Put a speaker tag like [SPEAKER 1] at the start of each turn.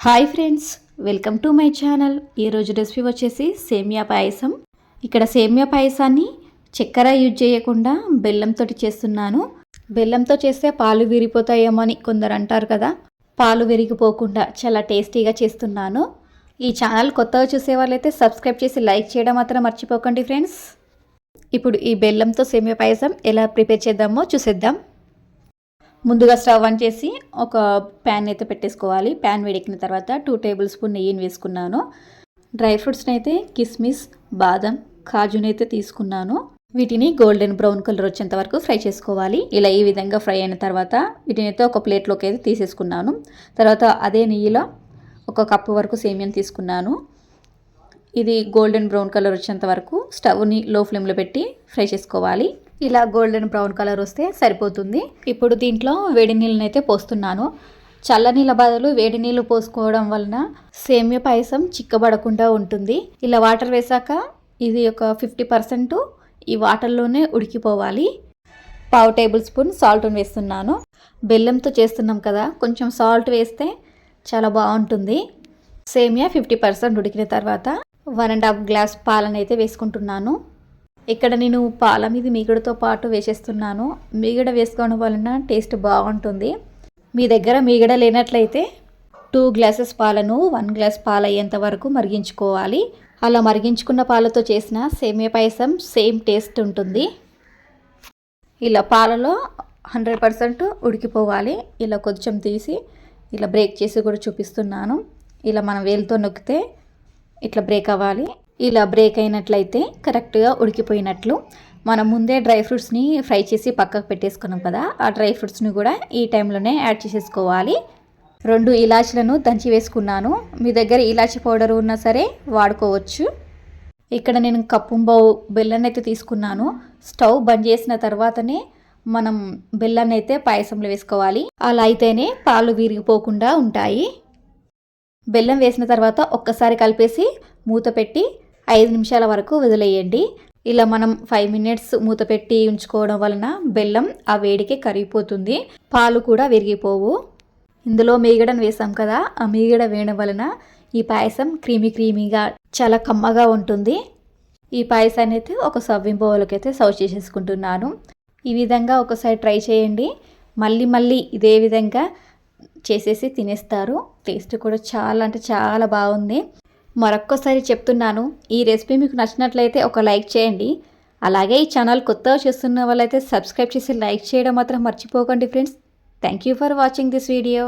[SPEAKER 1] Hi friends, welcome to my channel. ఈరోజు recipe వచ్చేసి సేమియా పాయసం. ఇక్కడ సేమియా పాయసాన్ని చక్కెర యూజ్ చేయకుండా బెల్లంతో చేస్తున్నాను. బెల్లంతో చేస్తే పాలు విరిగిపోతాయేమో అని కొందరు అంటారు కదా, పాలు విరిగిపోకుండా చాలా టేస్టీగా చేస్తున్నాను. ఈ ఛానల్ కొత్తగా చూసే వాళ్ళైతే సబ్స్క్రైబ్ చేసి లైక్ చేయడం మాత్రం మర్చిపోకండి ఫ్రెండ్స్. ఇప్పుడు ఈ బెల్లంతో సేమియా పాయసం ఎలా ప్రిపేర్ చేద్దామో చూసేద్దాం. ముందుగా స్టవ్ ఆన్ చేసి ఒక ప్యాన్ అయితే పెట్టేసుకోవాలి. ప్యాన్ వేడెక్కిన తర్వాత 2 టేబుల్ స్పూన్ నెయ్యిని వేసుకున్నాను. డ్రై ఫ్రూట్స్ని అయితే కిస్మిస్, బాదం, కాజుని అయితే తీసుకున్నాను. వీటిని గోల్డెన్ బ్రౌన్ కలర్ వచ్చేంత వరకు ఫ్రై చేసుకోవాలి. ఇలా ఈ విధంగా ఫ్రై అయిన తర్వాత వీటిని అయితే ఒక ప్లేట్లోకి అయితే తీసేసుకున్నాను. తర్వాత అదే నెయ్యిలో 1 కప్పు వరకు సేమియాని తీసుకున్నాను. ఇది గోల్డెన్ బ్రౌన్ కలర్ వచ్చేంత వరకు స్టవ్ని లో ఫ్లేమ్లో పెట్టి ఫ్రై చేసుకోవాలి. ఇలా గోల్డెన్ బ్రౌన్ కలర్ వస్తే సరిపోతుంది. ఇప్పుడు దీంట్లో వేడి నీళ్ళని అయితే పోస్తున్నాను. చల్ల నీళ్ళ బదులు వేడి నీళ్ళు పోసుకోవడం వలన సేమియా పాయసం చిక్కబడకుండా ఉంటుంది. ఇలా వాటర్ వేసాక ఇది ఒక 50% ఈ వాటర్లోనే ఉడికిపోవాలి. 1/2 టేబుల్ స్పూన్ సాల్ట్ని వేస్తున్నాను. బెల్లంతో చేస్తున్నాం కదా, కొంచెం సాల్ట్ వేస్తే చాలా బాగుంటుంది. సేమియా 50% ఉడికిన తర్వాత 1.5 గ్లాస్ పాలను అయితే వేసుకుంటున్నాను. ఇక్కడ నేను పాల మీద మీగడతో పాటు వేసేస్తున్నాను. మీగడ వేసుకోవడం వలన టేస్ట్ బాగుంటుంది. మీ దగ్గర మీగడ లేనట్లయితే 2 గ్లాసెస్ పాలను 1 గ్లాస్ పాలు అయ్యేంత వరకు మరిగించుకోవాలి. అలా మరిగించుకున్న పాలతో చేసిన సేమియా పాయసం సేమ్ టేస్ట్ ఉంటుంది. ఇలా పాలలో 100% ఉడికిపోవాలి. ఇలా కొంచెం తీసి ఇలా బ్రేక్ చేసి కూడా చూపిస్తున్నాను. ఇలా మనం వేలుతో నొక్కితే ఇట్లా బ్రేక్ అవ్వాలి. ఇలా బ్రేక్ అయినట్లయితే కరెక్ట్గా ఉడికిపోయినట్లు. మనం ముందే డ్రై ఫ్రూట్స్ని ఫ్రై చేసి పక్కకు పెట్టేసుకున్నాం కదా, ఆ డ్రై ఫ్రూట్స్ని కూడా ఈ టైంలోనే యాడ్ చేసేసుకోవాలి. 2 ఇలాచీలను దంచి వేసుకున్నాను. మీ దగ్గర ఇలాచీ పౌడర్ ఉన్నా సరే వాడుకోవచ్చు. ఇక్కడ నేను కప్పుంబావు బెల్లాన్ని అయితే తీసుకున్నాను. స్టవ్ బంద్ చేసిన తర్వాతనే మనం బెల్లాన్ని అయితే పాయసంలో వేసుకోవాలి. అలా అయితేనే పాలు విరిగిపోకుండా ఉంటాయి. బెల్లం వేసిన తర్వాత ఒక్కసారి కలిపేసి మూత పెట్టి 5 నిమిషాల వరకు వదిలేయండి. ఇలా మనం 5 మినిట్స్ మూత పెట్టి ఉంచుకోవడం వలన బెల్లం ఆ వేడికి కరిగిపోతుంది, పాలు కూడా విరిగిపోవు. ఇందులో మీగడను వేసాం కదా, ఆ మీగడ వేయడం వలన ఈ పాయసం క్రీమీగా చాలా కమ్మగా ఉంటుంది. ఈ పాయసాన్ని అయితే ఒక సర్వింగ్ బౌల్కి అయితే సర్వ్ చేసేసుకుంటున్నాను. ఈ విధంగా ఒకసారి ట్రై చేయండి. మళ్ళీ ఇదే విధంగా చేసేసి తినేస్తారు. టేస్ట్ కూడా చాలా అంటే చాలా బాగుంది. మరొక్కసారి చెప్తున్నాను, ఈ రెసిపీ మీకు నచ్చినట్లయితే ఒక లైక్ చేయండి. అలాగే ఈ ఛానల్ కొత్తగా చూస్తున్న వాళ్ళైతే సబ్స్క్రైబ్ చేసి లైక్ చేయడం మాత్రం మర్చిపోకండి friends. Thank you for watching this video.